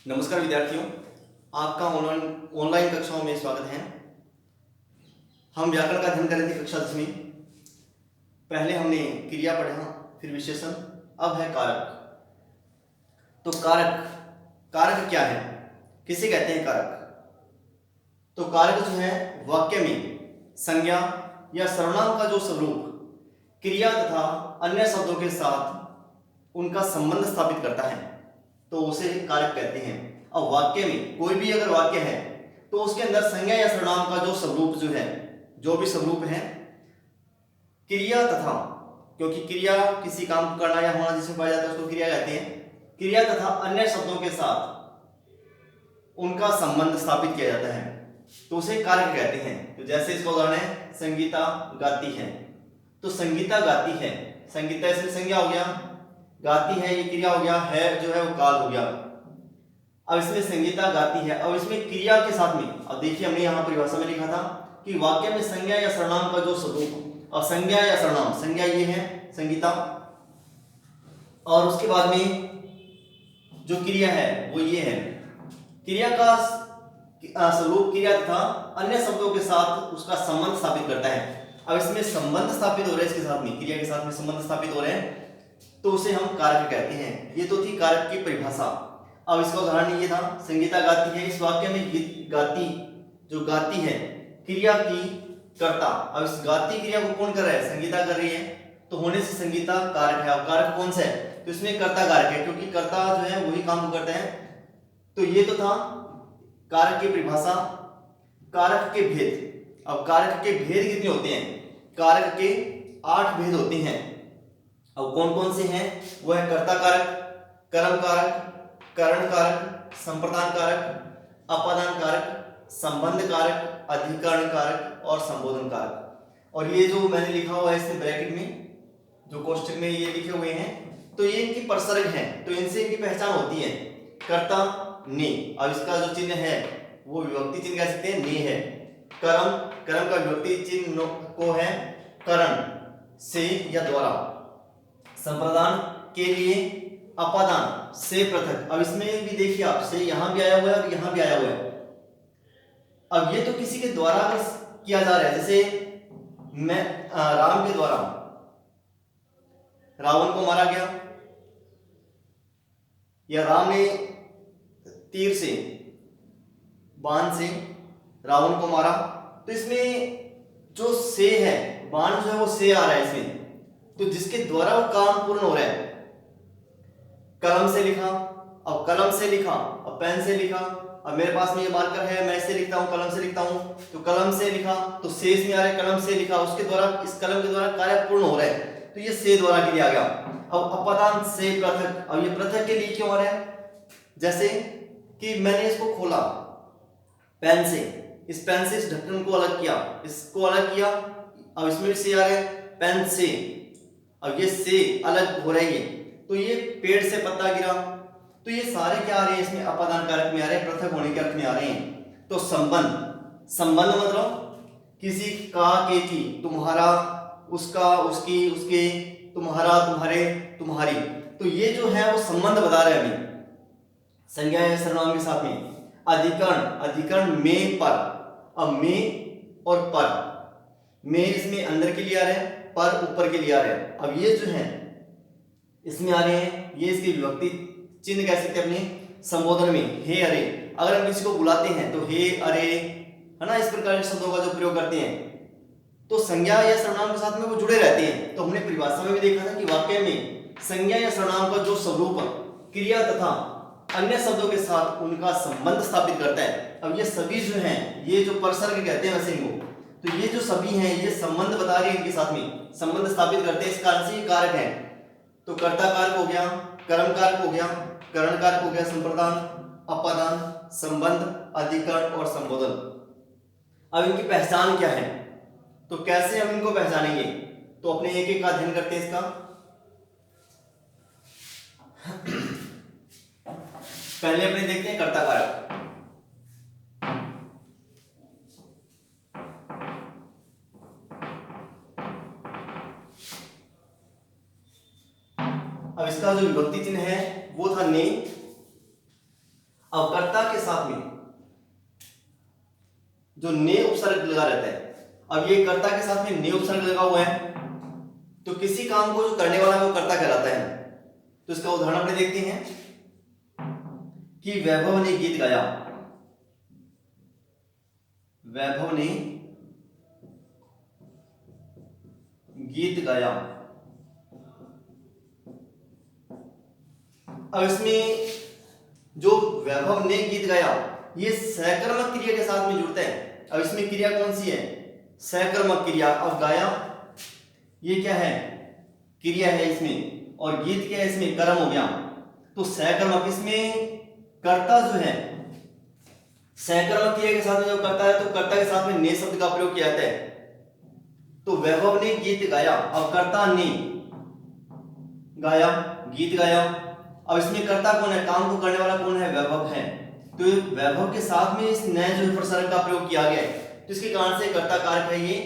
नमस्कार विद्यार्थियों, आपका ऑनलाइन कक्षाओं में स्वागत है। हम व्याकरण का अध्ययन कर रहे थे कक्षा 10 में। पहले हमने क्रिया पढ़ा, फिर विशेषण, अब है कारक। तो कारक कारक क्या है, किसे कहते हैं कारक? तो कारक जो है वाक्य में संज्ञा या सर्वनाम का जो स्वरूप क्रिया तथा अन्य शब्दों के साथ उनका संबंध स्थापित करता है, तो उसे कारक कहते हैं। अब वाक्य में कोई भी अगर वाक्य है तो उसके अंदर संज्ञा या सर्वनाम का जो स्वरूप जो है, जो भी स्वरूप है क्रिया तथा, क्योंकि क्रिया किसी काम को करना या होना जिसमें पाया जाता है उसको क्रिया कहते हैं, क्रिया तथा अन्य शब्दों के साथ उनका संबंध स्थापित किया जाता है तो उसे कारक कहते हैं। तो जैसे इसका उदाहरण है संगीता गाती है, तो संगीता गाती है, संगीता इसमें संज्ञा हो गया, गाती है ये क्रिया हो गया, है जो है वो काल हो गया। अब इसमें संगीता गाती है, अब इसमें क्रिया के साथ में, अब देखिए हमने यहाँ परिभाषा में लिखा था कि वाक्य में संज्ञा या सर्वनाम का जो स्वरूप, और संज्ञा या सर्वनाम, संज्ञा ये है संगीता और उसके बाद में जो क्रिया है वो ये है, क्रिया का स्वरूप क्रिया तथा अन्य शब्दों के साथ उसका संबंध स्थापित करता है। अब इसमें संबंध स्थापित हो रहा है, इसके साथ में क्रिया के साथ में संबंध स्थापित हो रहे हैं तो उसे हम कारक कहते हैं। ये तो थी कारक की परिभाषा। अब इसका उदाहरण ये था संगीता गाती है, इस वाक्य में गाती जो गाती है क्रिया की कर्ता, अब इस गाती क्रिया को कौन कर रहा है, संगीता कर रही है, तो होने से संगीता कारक है। अब कारक कौन सा है, तो इसमें कर्ता कारक है, क्योंकि कर्ता जो है वही काम करते हैं। तो ये तो था कारक की परिभाषा। कारक के भेद, अब कारक के भेद कितने होते हैं, कारक के 8 भेद होते हैं। अब कौन कौन से हैं, वो है कर्ता कारक, कर्म कारक, करण कारक, संप्रदान कारक, अपादान कारक, संबंध कारक, अधिकरण कारक और संबोधन कारक। और ये जो मैंने लिखा हुआ है इसमें ब्रैकेट में जो कोष्ठक में ये लिखे हुए हैं, तो ये इनकी परसर्ग हैं, तो इनसे इनकी पहचान होती है। कर्ता ने, अब इसका जो चिन्ह है वो विभक्ति चिन्ह कह सकते हैं, ने है। कर्म, कर्म का विभक्ति चिन्ह को है करण, से या द्वारा। संप्रदान के लिए अपादान, से पृथक, अब इसमें भी देखिए आप, से यहां भी आया हुआ है और यहां भी आया हुआ है। अब ये तो किसी के द्वारा किया जा रहा है, जैसे मैं राम के द्वारा रावण को मारा गया, या राम ने तीर से, बाण से रावण को मारा, तो इसमें जो से है, बाण जो है वो से आ रहा है इसमें, तो जिसके द्वारा वो काम पूर्ण हो रहा है। कलम से लिखा, अब कलम से लिखा, अब पेन से लिखा, अब मेरे पास में ये मार्कर है, मैं इससे लिखता हूं, कलम से लिखता हूं, तो कलम से लिखा, तो से इसमें आ रहा है, कलम से लिखा, उसके द्वारा, इस कलम के द्वारा कार्य पूर्ण हो रहा है, तो ये से द्वारा किया गया। अब अपादान से पृथक, अब ये पृथक के लिए क्यों आ रहा है, जैसे कि मैंने इसको खोला पेन से, इस पेन से इस ढक्कन को अलग किया, इसको अलग किया, अब इसमें भी से आ रहा है, पेन से, अब ये से अलग हो रही है, तो ये पेड़ से पत्ता गिरा, तो ये सारे क्या आ रहे हैं इसमें, अपादान कारक में आ रहे हैं, पृथक होने के अर्थ में आ रहे हैं। तो संबंध, संबंध मतलब किसी का, के की, तुम्हारा, उसका, उसकी, उसके, तुम्हारा, तुम्हारे, तुम्हारी, तो ये जो है वो संबंध बता रहे हैं अभी संज्ञा या सर्वनाम के साथ में। अधिकरण, अधिकरण में पर, अब में और पर, में इसमें अंदर के लिए आ रहे हैं, पर ऊपर के लिए आ रहे हैं। अब ये जो है इसमें आ रहे हैं, ये इसकी विभक्ति चिन्ह कह सकते हैं अपने संबोधन में, हे अरे, अगर हम किसी को बुलाते हैं तो हे अरे, है ना, इस प्रकार के शब्दों का जो प्रयोग करते हैं तो संज्ञा या सर्वनाम के साथ में वो जुड़े रहते हैं। तो हमने परिभाषा में भी देखा था कि वाक्य में संज्ञा या सर्वनाम का जो स्वरूप क्रिया तथा अन्य शब्दों के साथ उनका संबंध स्थापित करता है। अब ये सभी जो हैं, ये जो परसर्ग कहते हैं वैसे इनको, तो ये जो सभी हैं ये संबंध बता रहे हैं, इनके साथ में संबंध स्थापित करते हैं, इस कारण से ये कारक है। तो कर्ता कारक हो गया, कर्म कारक हो गया, करण कारक हो गया, संप्रदान, अपादान, संबंध, अधिकरण और संबोधन। अब इनकी पहचान क्या है, तो कैसे हम इनको पहचानेंगे, तो अपने एक एक का अध्ययन करते हैं इसका। पहले अपने देखते हैं कर्ता कारक। अब इसका जो विभक्ति चिन्ह है वो था ने, अब कर्ता के साथ में जो ने उपसर्ग लगा रहता है, अब ये कर्ता के साथ में ने उपसर्ग लगा हुआ है, तो किसी काम को जो करने वाला है वो कर्ता कहलाता है। तो इसका उदाहरण अपने देखते हैं कि वैभव ने गीत गाया। वैभव ने गीत गाया। अब इसमें जो वैभव ने गीत गाया ये सकर्मक क्रिया के साथ में जुड़ता है। अब इसमें क्रिया कौन सी है? सकर्मक क्रिया। अब गाया ये क्या है? क्रिया है इसमें, और गीत क्या है? इसमें कर्म हो गया। तो सकर्मक, इसमें कर्ता जो है सकर्मक क्रिया के साथ में जो कर्ता है तो कर्ता के साथ में ने शब्द का प्रयोग किया जाता है। तो वैभव ने गीत गाया, अब कर्ता ने गाया, गीत गाया। अब इसमें कर्ता कौन है? काम को करने वाला कौन है? वैभव है। तो वैभव के साथ में इस ने जो प्रसर्ग का प्रयोग किया गया है तो इसके कारण से कर्ता कारक है ये,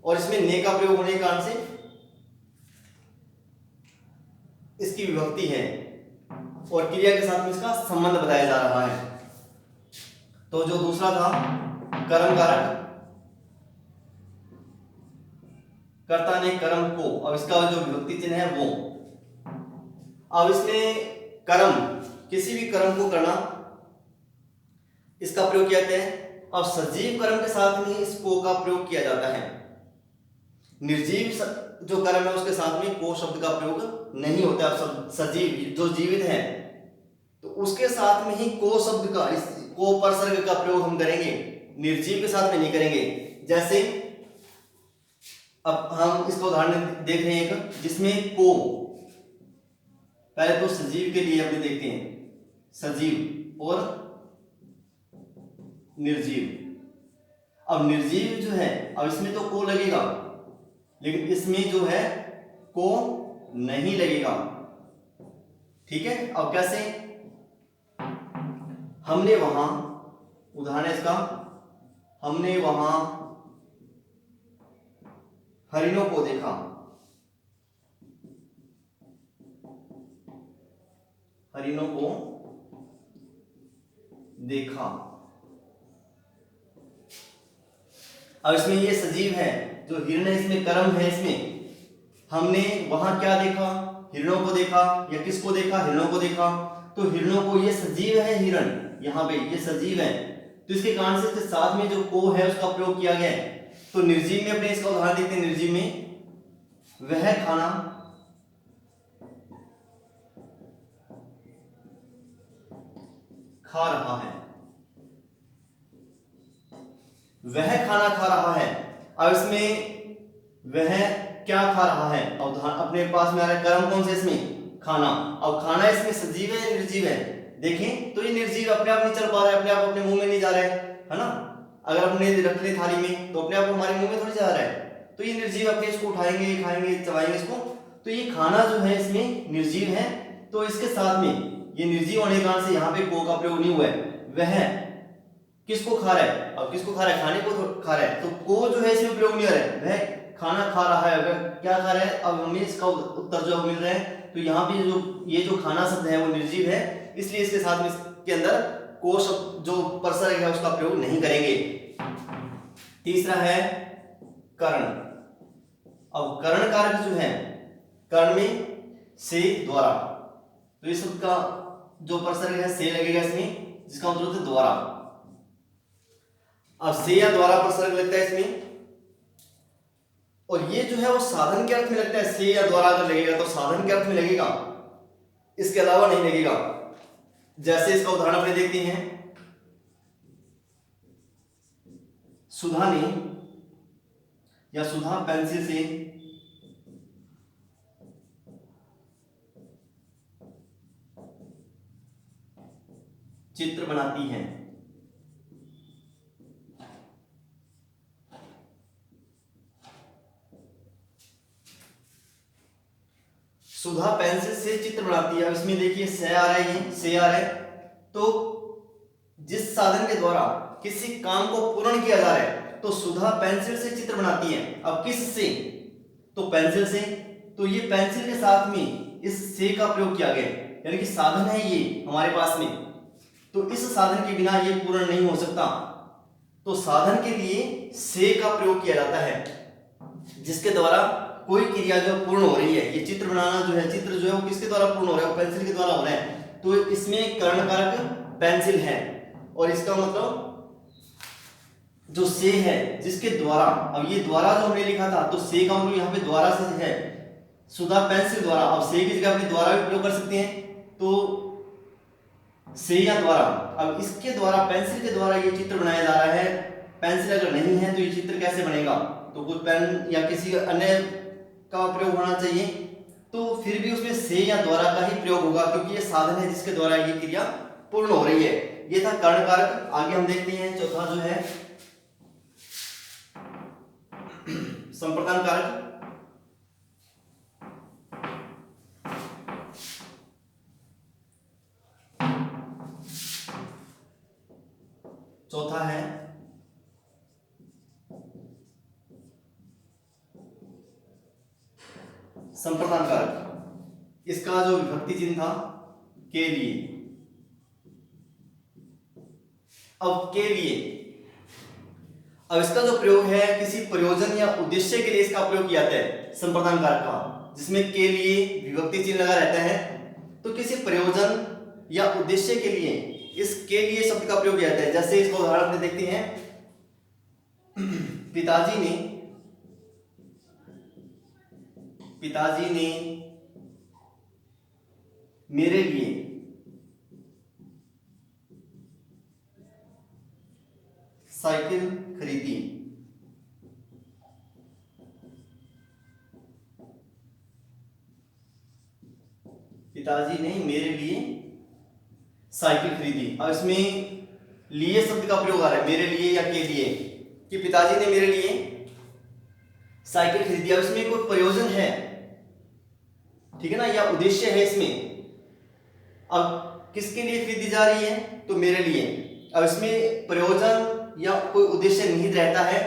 और इसमें ने का प्रयोग होने के कारण से इसकी विभक्ति है, और क्रिया के साथ में इसका संबंध बताया जा रहा है। तो जो दूसरा था कर्म कारक, कर्ता ने कर्म को, अब इसका जो विभक्ति चिन्ह है वो, अब इसमें कर्म, किसी भी कर्म को करना, इसका प्रयोग किया जाता है। अब सजीव कर्म के साथ में इस को का प्रयोग किया जाता है। निर्जीव जो कर्म है उसके साथ में को शब्द का प्रयोग नहीं होता। अब सजीव जो जीवित है तो उसके साथ में ही को शब्द का, इस को परसर्ग का प्रयोग हम करेंगे, निर्जीव के साथ में नहीं करेंगे। जैसे अब हम इसका उदाहरण देख रहे हैं एक, जिसमें को, पहले तो सजीव के लिए अपने देखते हैं, सजीव और निर्जीव। अब निर्जीव जो है, अब इसमें तो को लगेगा लेकिन इसमें जो है को नहीं लगेगा। ठीक है, अब कैसे? हमने वहां, उदाहरण इसका, हमने वहां हरिणों को देखा। हरिणों को देखा। अब इसमें ये सजीव है, जो हिरण है इसमें कर्म है। इसमें हमने वहां क्या देखा? हिरणों को देखा। या किसको देखा? हिरणों को देखा। तो हिरणों को, ये सजीव है, हिरण यहाँ पे ये सजीव है, तो इसके कारण से इसके साथ में जो को है उसका प्रयोग किया गया है। तो निर्जीव में अपने इसका उदाहरण देखते हैं। निर्जीव में वह खाना खा रहा है। वह खाना खा रहा है। अब इसमें वह क्या खा रहा है? अब अपने पास में आ रहा है कर्म कौन से? इसमें खाना। अब खाना इसमें सजीव है या निर्जीव है? देखें तो ये निर्जीव, अपने आप नहीं चल पा रहा है, अपने आप अपने मुंह में नहीं जा रहा है ना। अगर अपने रख ले थाली में तो अपने आप हमारे मुंह में थोड़ी जा रहा है, तो ये निर्जीव, अपने इसको उठाएंगे, खाएंगे, चबाएंगे इसको। तो ये खाना जो है इसमें निर्जीव है, तो इसके साथ में ये निर्जीव होने के कारण से यहाँ पे को का प्रयोग नहीं हुआ है। वह किसको खा रहा है? अब किसको खा रहा है? खाने को खा रहा है, तो को जो है इसमें प्रयोग नहीं हो रहा है। वह खाना खा रहा है, वह क्या खा रहा है? अब हमें इसका उत्तर जो मिल रहा है, तो यहाँ पे जो ये जो खाना शब्द है वो निर्जीव है, इसलिए इसके साथ में इसके अंदर को शब्द जो परसर्ग है उसका प्रयोग नहीं करेंगे। तीसरा है कर्ण। अब कर्ण कारक जो है, कर्ण में से, द्वारा, तो इस शब्द का जो परसर्ग है से लगेगा इसमें, जिसका मतलब है द्वारा। अब से या द्वारा परसर्ग लगता है इसमें, और ये जो है वो साधन के अर्थ में लगता है। से या द्वारा अगर लगेगा तो साधन के अर्थ में लगेगा, इसके अलावा नहीं लगेगा। जैसे इसका उदाहरण अपने देखते हैं। सुधा ने, या सुधा पेंसिल से चित्र बनाती है। सुधा पेंसिल से चित्र बनाती है। अब इसमें देखिए से आ रहा है, ये से आ रहा है, तो जिस साधन के द्वारा किसी काम को पूर्ण किया जा रहा है, तो सुधा पेंसिल से चित्र बनाती है। अब किस से? तो पेंसिल से। तो ये पेंसिल के साथ में इस से का प्रयोग किया गया, यानी कि साधन है ये हमारे पास में। तो इस साधन के बिना ये पूर्ण नहीं हो सकता। तो साधन के लिए से का प्रयोग किया जाता है, जिसके द्वारा कोई क्रिया जो पूर्ण हो रही है। ये चित्र बनाना जो है, चित्र जो है वो किसके द्वारा पूर्ण हो रहा है? पेंसिल के द्वारा हो रहा है। तो इसमें कर्ण कारक पेंसिल है, और इसका मतलब जो से है जिसके द्वारा, अब ये द्वारा जो हमने लिखा था, तो से का मतलब यहाँ पे द्वारा से है, सुधा पेंसिल द्वारा। अब से की जगह अपने द्वारा भी प्रयोग कर सकते हैं, तो से या द्वारा। अब इसके द्वारा, पेंसिल के द्वारा ये चित्र बनाया जा रहा है। पेंसिल अगर नहीं है तो ये चित्र कैसे बनेगा? तो कुछ पेन या किसी अन्य का प्रयोग होना चाहिए, तो फिर भी उसमें से या द्वारा का ही प्रयोग होगा, क्योंकि ये साधन है जिसके द्वारा ये क्रिया पूर्ण हो रही है। ये था कर्ण कारक। आगे हम देखते हैं चौथा जो है संप्रदान कारक। चौथा है संप्रदान कारक। इसका जो विभक्ति चिन्ह था के लिए, अब के लिए, अब इसका जो प्रयोग है किसी प्रयोजन या उद्देश्य के लिए इसका प्रयोग किया जाता है संप्रदान कारक का, जिसमें के लिए विभक्ति चिन्ह लगा रहता है। तो किसी प्रयोजन या उद्देश्य के लिए इस के लिए शब्द का प्रयोग किया जाता है। जैसे इसका उदाहरण अपने देखते हैं, पिताजी ने मेरे लिए साइकिल खरीदी। पिताजी ने मेरे लिए साइकिल खरीदी। अब इसमें लिए शब्द का प्रयोग आ रहा है, मेरे लिए या के लिए, कि पिताजी ने मेरे लिए साइकिल खरीदी। अब इसमें कोई प्रयोजन है, ठीक है ना, या उद्देश्य है इसमें। अब किसके लिए खरीदी जा रही है? तो मेरे लिए। अब इसमें प्रयोजन या कोई उद्देश्य निहित रहता है,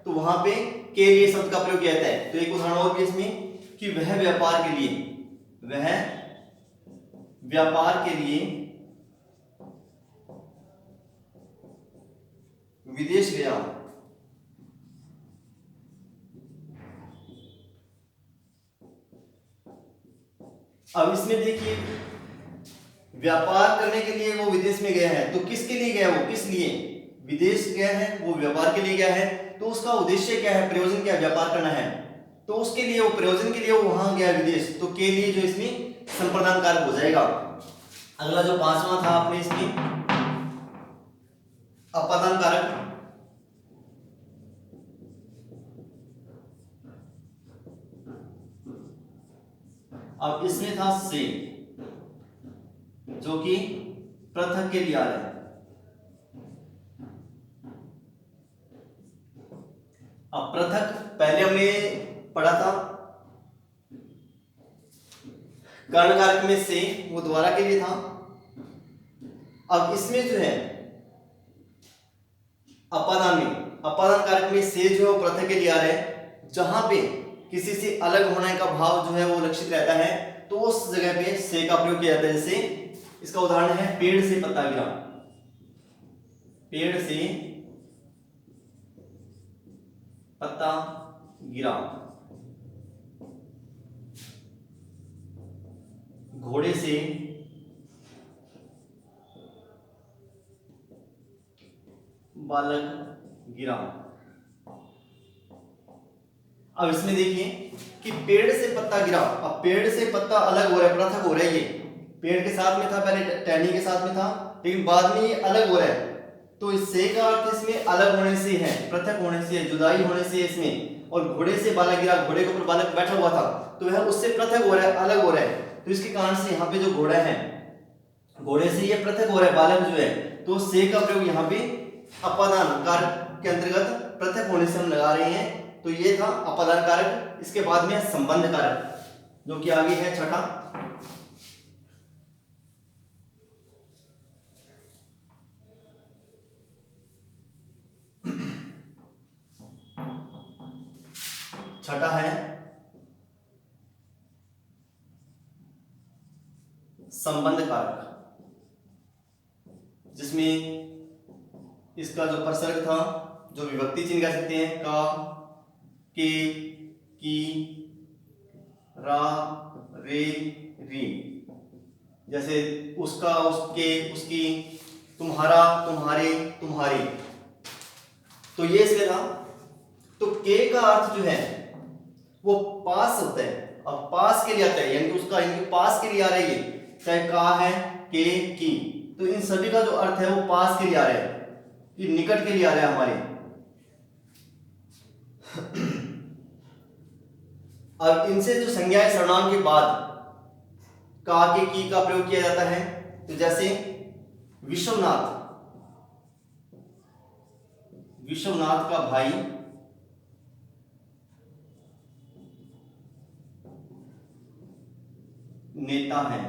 तो वहां पे के लिए शब्द का प्रयोग किया जाता है। तो एक उदाहरण और भी इसमें, कि वह व्यापार के लिए, वह व्यापार के लिए विदेश गया। अब इसमें देखिए, व्यापार करने के लिए वो विदेश में गया है, तो किसके लिए गया? वो किस लिए विदेश गया है? वो व्यापार के लिए गया है। तो उसका उद्देश्य क्या है? प्रयोजन क्या है? व्यापार करना है। तो उसके लिए, वो प्रयोजन के लिए वो वहां गया विदेश, तो के लिए जो इसमें संप्रदान कारक हो जाएगा। अगला जो पांचवा था आपने इसमें अपादान कारक। अब इसमें था से, जो कि पृथक के लिए आ रहा है। अब पृथक पहले हमने पढ़ा था कर्ण कारक में से, वो द्वारा के लिए था। अब इसमें जो है अपादान में, अपादान कारक में से जो है वो पृथक के लिए आ रहा है। जहां पे किसी से अलग होने का भाव जो है वो लक्षित रहता है, तो उस जगह पे से का प्रयोग किया जाता है। जैसे इसका उदाहरण है, पेड़ से पत्ता गिरा। पेड़ से पत्ता गिरा। घोड़े से बालक गिरा। अब इसमें देखिए कि पेड़ से पत्ता गिरा। अब पेड़ से पत्ता अलग हो रहा है, पृथक हो रहा है। ये पेड़ के साथ में था, पहले टहनी के साथ में था, लेकिन बाद में ये अलग हो रहा है। तो इससे का अर्थ इसमें अलग होने से है, पृथक होने से है, जुदाई होने से है इसमें। और घोड़े से बालक गिरा, घोड़े के ऊपर बालक बैठा हुआ था, तो वह उससे पृथक हो रहा है, अलग हो रहा है। तो इसके कारण से यहाँ पे जो घोड़ा है, घोड़े से ये पृथक हो रहा है, बालक जो है। तो से का प्रयोग यहाँ पे अपादान कारक के अंतर्गत पृथक होने से हम लगा रहे हैं। तो ये था अपादान कारक। इसके बाद में संबंध कारक, जो कि आगे है छठा। छठा है संबंध कारक। जिसमें इसका जो परसर्ग था, जो विभक्ति चिन्ह कह सकते हैं, का, के, की, रा, रे, री, जैसे उसका, उसके, उसकी, तुम्हारा, तुम्हारे, तुम्हारी, तो ये इसमें था। तो के का अर्थ जो है वो पास होता है। अब पास के लिए आता है, यानी कि उसका, यानी कि पास के लिए आ रही है, चाहे का है, के, की, तो इन सभी का जो अर्थ है वो पास के लिए आ रहा है, ये निकट के लिए आ रहा है हमारे। अब इनसे जो संज्ञाएं सर्वनाम के बाद का, के, की का प्रयोग किया जाता है, तो जैसे विश्वनाथ, विश्वनाथ का भाई नेता है।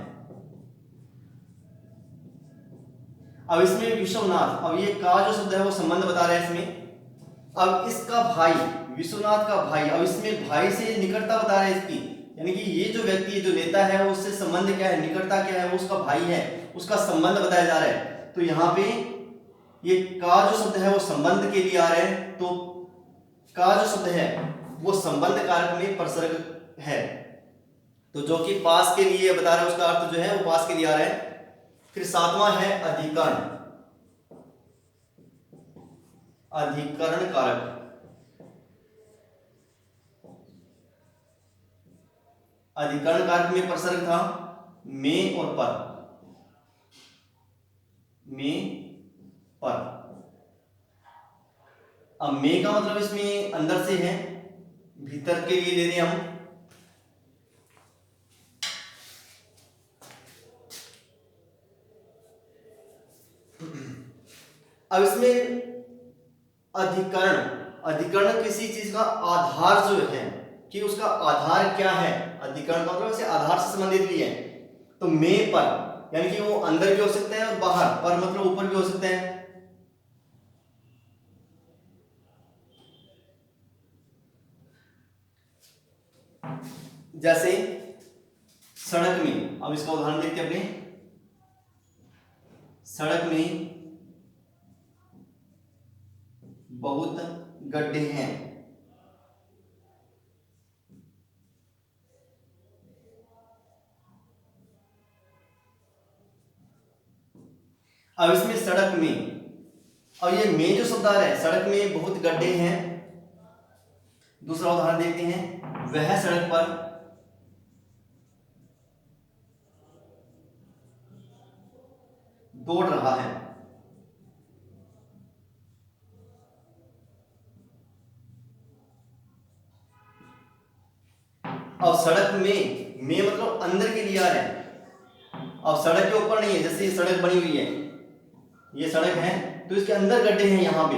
अब इसमें विश्वनाथ, अब ये का जो शब्द है वो संबंध बता रहा है इसमें। अब इसका भाई, विश्वनाथ का भाई, अब इसमें भाई से निकटता बता रहा है इसकी, यानी कि ये जो व्यक्ति, जो नेता है, वो उससे संबंध क्या है, निकटता क्या है, वो उसका भाई है, उसका संबंध बताया जा रहा है। तो यहाँ पे ये का जो शब्द है वो संबंध के लिए आ रहा है, तो का जो शब्द है वो संबंध कारक में परसर्ग है, तो जो कि पास के लिए बता रहा है, उसका अर्थ जो है वो पास के लिए आ रहा है। फिर सातवां है अधिकरण, अधिकरण कारक। अधिकरण कारक में परसर्ग था में और पर, में, पर। अब में का मतलब इसमें अंदर से है, भीतर के लिए ले रहे हैं हम। अब इसमें अधिकरण, अधिकरण किसी चीज का आधार जो है, कि उसका आधार क्या है, अधिकरण का मतलब इसे आधार से संबंधित भी है। तो में पर, यानी कि वो अंदर भी हो सकता है और बाहर, पर मतलब ऊपर भी हो सकता है। जैसे सड़क में, अब इसका उदाहरण देखते हैं अपने। सड़क में बहुत गड्ढे हैं, अब इसमें सड़क में, और ये में जो शब्द आ रहा है, सड़क में बहुत गड्ढे हैं। दूसरा उदाहरण देखते हैं, वह सड़क पर दौड़ रहा है। अब सड़क में मतलब अंदर के लिए आ रहा है, अब सड़क के ऊपर नहीं है। जैसे ये सड़क बनी हुई है, ये सड़क है, तो इसके अंदर गड्ढे हैं यहाँ पे।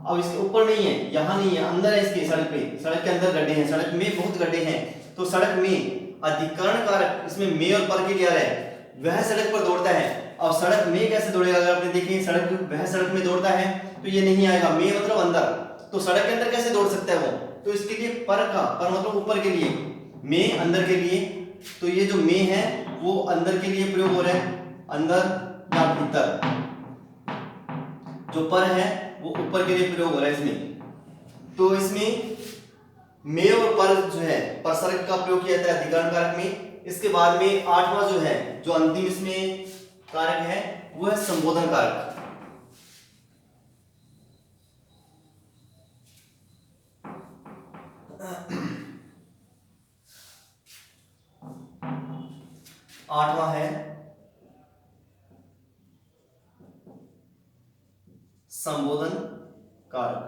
अब इसके ऊपर नहीं है, यहाँ नहीं है, अंदर है इसके, सड़क पे, सड़क के अंदर गड्ढे हैं, सड़क में बहुत गड्ढे हैं। तो सड़क में अधिकरण कारक इसमें में और पर के लिए आ रहा है, वह सड़क पर दौड़ता है। अब सड़क में कैसे दौड़ेगा, अगर आपने देखें सड़क, वह सड़क में दौड़ता है, तो ये नहीं आएगा, में मतलब अंदर, तो सड़क के अंदर कैसे दौड़ सकता है वो, तो इसके लिए पर का, पर मतलब ऊपर के लिए, में अंदर के लिए, तो ये जो में है वो अंदर के लिए प्रयोग हो रहा है, अंदर या भीतर। जो पर है वो ऊपर के लिए प्रयोग हो रहा है इसमें। तो इसमें में और पर जो है परसर्ग का प्रयोग किया जाता है अधिकरण कारक में। इसके बाद में आठवां जो है, जो अंतिम इसमें कारक है, वो है संबोधन कारक। आठवां है संबोधन कारक।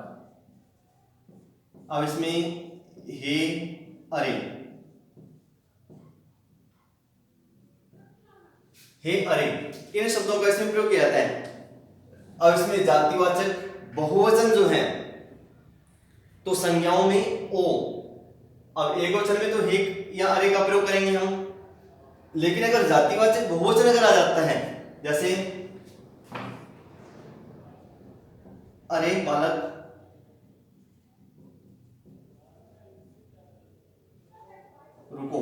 अब इसमें हे, अरे, हे, अरे, इन शब्दों का इसमें प्रयोग किया जाता है। अब इसमें जातिवाचक बहुवचन जो है, तो संज्ञाओं में ओ, अब एकवचन में तो हे या अरे का प्रयोग करेंगे हम, लेकिन अगर जातिवाचक बहुवचन अगर आ जाता है, जैसे अरे बालक, रुको।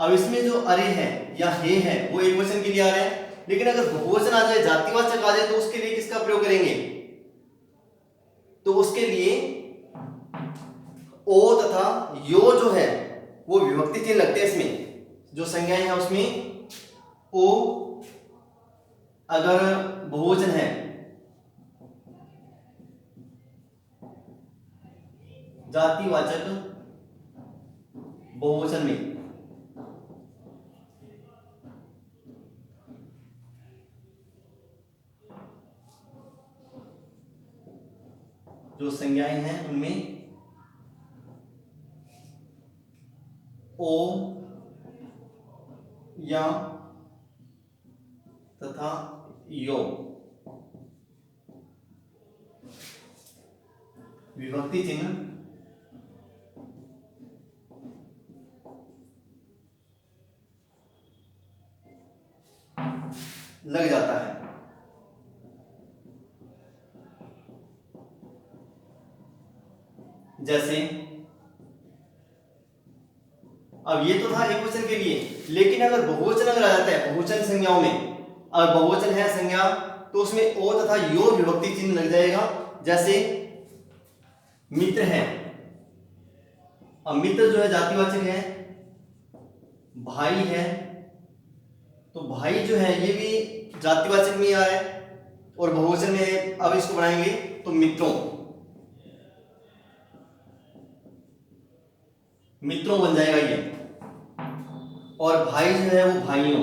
अब इसमें जो अरे है या हे है वो एक वचन के लिए आ रहा है, लेकिन अगर बहुवचन आ जाए, जातिवाचक आ जाए, तो उसके लिए किसका प्रयोग करेंगे? तो उसके लिए ओ तथा यो जो है वो विभक्ति चिन्ह लगते हैं। इसमें जो संज्ञाएं हैं उसमें ओ अगर बहुवचन है, जातिवाचक बहुवचन में जो संज्ञाएं हैं उनमें ओ या तथा यो विभक्ति चिन्ह लग जाता है। जैसे अब ये तो था एक वचन के लिए, लेकिन अगर बहुवचन अगर आ जाता है, बहुवचन संज्ञाओं में अगर बहुवचन है संज्ञा, तो उसमें ओ तथा यो विभक्ति चिन्ह लग जाएगा। जैसे मित्र है, अब मित्र जो है जातिवाचक है, भाई है, तो भाई जो है ये भी जातिवाचक में आ रहा है और बहुवचन में अब इसको बनाएंगे तो मित्रों, मित्रों बन जाएगा ये, और भाई जो है वो भाइयों,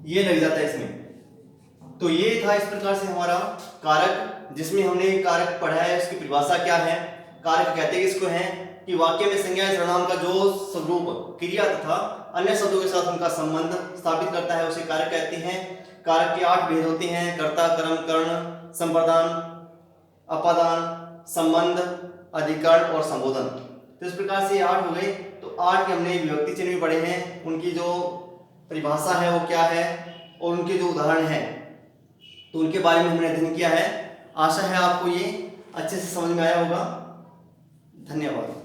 ये लग जाता है इसमें। तो ये था इस प्रकार से हमारा कारक, जिसमें हमने कारक पढ़ा है, उसकी परिभाषा क्या है। कारक कहते किसको हैं कि वाक्य में संज्ञा सर्वनाम का जो स्वरूप क्रिया तथा अन्य शब्दों के साथ उनका संबंध स्थापित करता है उसे कारक कहते हैं। कारक के 8 भेद होते हैं: कर्ता, कर्म, कर्ण, संप्रदान, अपादान, संबंध, अधिकरण और संबोधन। तो इस प्रकार से 8 हो गए। तो 8 के हमने विभक्ति चिन्ह भी पढ़े हैं, उनकी जो परिभाषा है वो क्या है और उनके जो उदाहरण है तो उनके बारे में हमने अध्ययन किया है। आशा है आपको ये अच्छे से समझ में आया होगा। धन्यवाद।